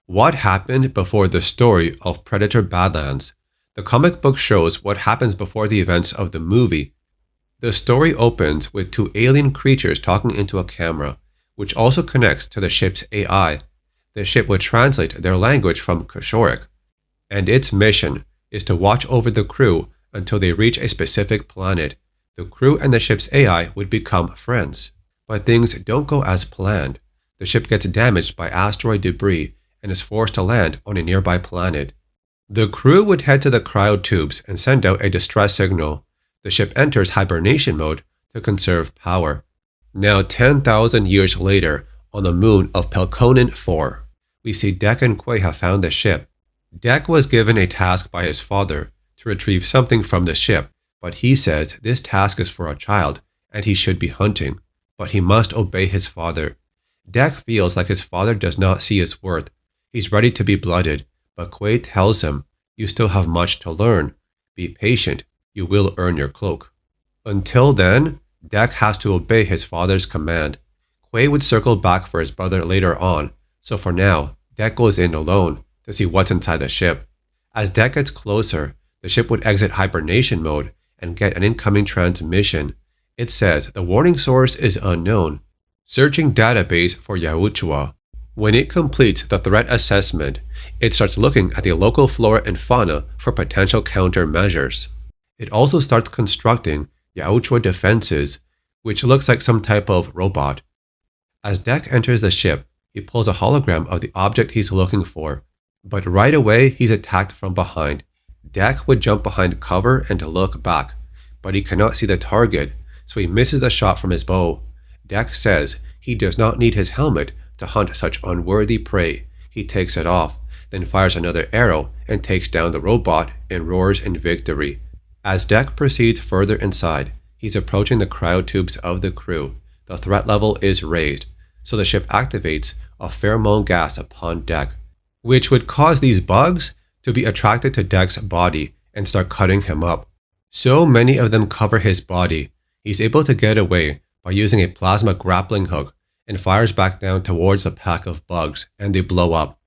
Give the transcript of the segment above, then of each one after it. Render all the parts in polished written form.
What happened before the story of Predator Badlands? The comic book shows what happens before the events of the movie. The story opens with two alien creatures talking into a camera, which also connects to the ship's AI. The ship would translate their language from Njohrr, and its mission is to watch over the crew until they reach a specific planet. The crew and the ship's AI would become friends. But things don't go as planned. The ship gets damaged by asteroid debris and is forced to land on a nearby planet. The crew would head to the cryotubes and send out a distress signal. The ship enters hibernation mode to conserve power. Now 10,000 years later, on the moon of Pelkonen IV, we see Dek and Kwei have found the ship. Dek was given a task by his father to retrieve something from the ship, but he says this task is for a child and he should be hunting, but he must obey his father. Dek feels like his father does not see his worth. He's ready to be blooded, but Kwei tells him, "You still have much to learn. Be patient. You will earn your cloak." Until then, Dek has to obey his father's command. Kwei would circle back for his brother later on, so for now, Dek goes in alone to see what's inside the ship. As Dek gets closer, the ship would exit hibernation mode and get an incoming transmission. It says the warning source is unknown. Searching database for YAUTJA. When it completes the threat assessment, it starts looking at the local flora and fauna for potential countermeasures. It also starts constructing YAUTJA defenses, which looks like some type of robot. As Dek enters the ship, he pulls a hologram of the object he's looking for, but right away he's attacked from behind. Dek would jump behind cover and look back, but he cannot see the target, so he misses the shot from his bow. Dek says he does not need his helmet to hunt such unworthy prey. He takes it off, then fires another arrow and takes down the robot and roars in victory. As Dek proceeds further inside, he's approaching the cryotubes of the crew. The threat level is raised, so the ship activates a pheromone gas upon Dek, which would cause these bugs to be attracted to Dek's body and start cutting him up. So many of them cover his body, he's able to get away by using a plasma grappling hook and fires back down towards the pack of bugs, and they blow up.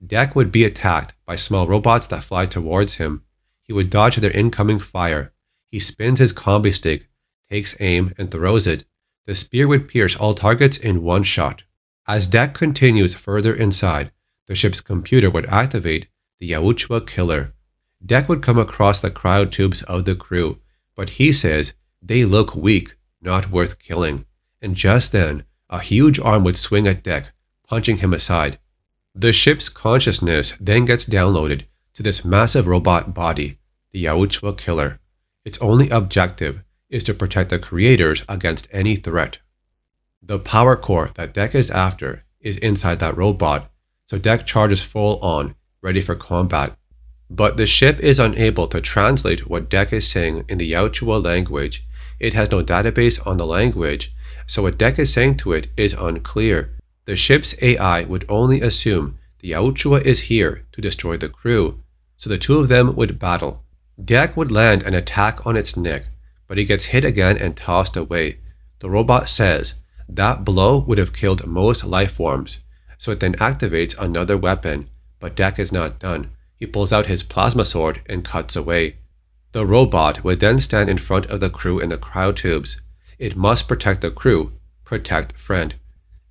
Dek would be attacked by small robots that fly towards him. He would dodge their incoming fire. He spins his combi stick, takes aim, and throws it. The spear would pierce all targets in one shot. As Dek continues further inside, the ship's computer would activate the YAUTJA killer. Dek would come across the cryotubes of the crew, but he says they look weak, not worth killing. And just then, a huge arm would swing at Dek, punching him aside. The ship's consciousness then gets downloaded to this massive robot body, the YAUTJA killer. Its only objective is to protect the creators against any threat. The power core that Dek is after is inside that robot, so Dek charges full on, ready for combat. But the ship is unable to translate what Dek is saying in the YAUTJA language. It has no database on the language, so what Dek is saying to it is unclear. The ship's AI would only assume the YAUTJA is here to destroy the crew, so the two of them would battle. Dek would land an attack on its neck, but he gets hit again and tossed away. The robot says that blow would have killed most life forms, so it then activates another weapon, but Dek is not done. He pulls out his plasma sword and cuts away. The robot would then stand in front of the crew in the cryotubes. It must protect the crew, protect friend.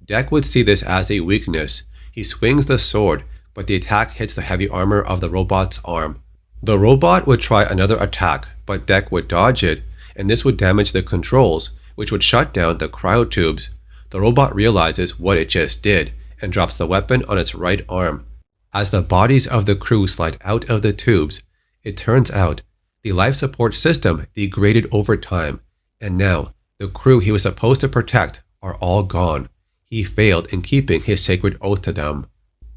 Dek would see this as a weakness. He swings the sword, but the attack hits the heavy armor of the robot's arm. The robot would try another attack, but Dek would dodge it, and this would damage the controls, which would shut down the cryotubes. The robot realizes what it just did and drops the weapon on its right arm. As the bodies of the crew slide out of the tubes, it turns out the life support system degraded over time, and now the crew he was supposed to protect are all gone. He failed in keeping his sacred oath to them.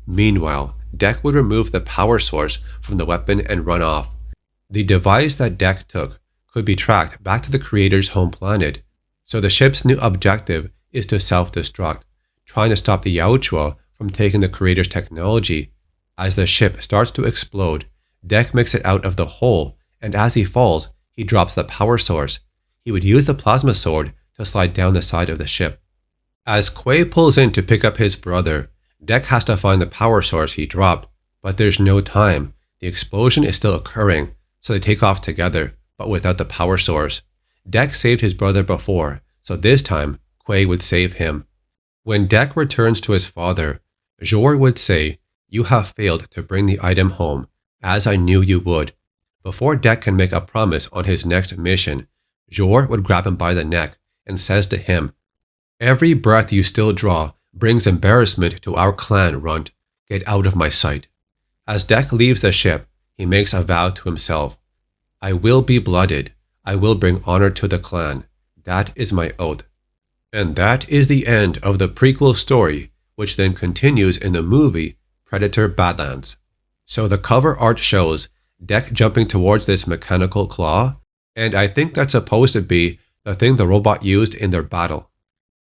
Meanwhile, Dek would remove the power source from the weapon and run off. The device that Dek took could be tracked back to the creator's home planet, so the ship's new objective is to self-destruct, trying to stop the YAUTJA from taking the creator's technology. As the ship starts to explode, Dek makes it out of the hole, and as he falls, he drops the power source. He would use the plasma sword to slide down the side of the ship. As Kwei pulls in to pick up his brother, Deck has to find the power source he dropped, but there's no time. The explosion is still occurring, so they take off together, but without the power source. Deck saved his brother before, so this time, Kwei would save him. When Deck returns to his father, Njohrr would say, "You have failed to bring the item home, as I knew you would." Before Deck can make a promise on his next mission, Njohrr would grab him by the neck and says to him, "Every breath you still draw brings embarrassment to our clan, Runt. Get out of my sight." As Deck leaves the ship, he makes a vow to himself. "I will be blooded. I will bring honor to the clan. That is my oath." And that is the end of the prequel story, which then continues in the movie Predator Badlands. So the cover art shows Deck jumping towards this mechanical claw, and I think that's supposed to be the thing the robot used in their battle.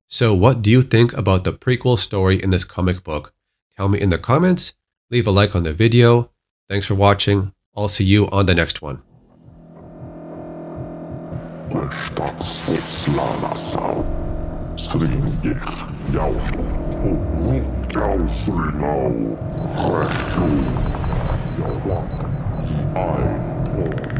So what do you think about the prequel story in this comic book? Tell me in the comments, leave a like on the video. Thanks for watching. I'll see you on the next one. I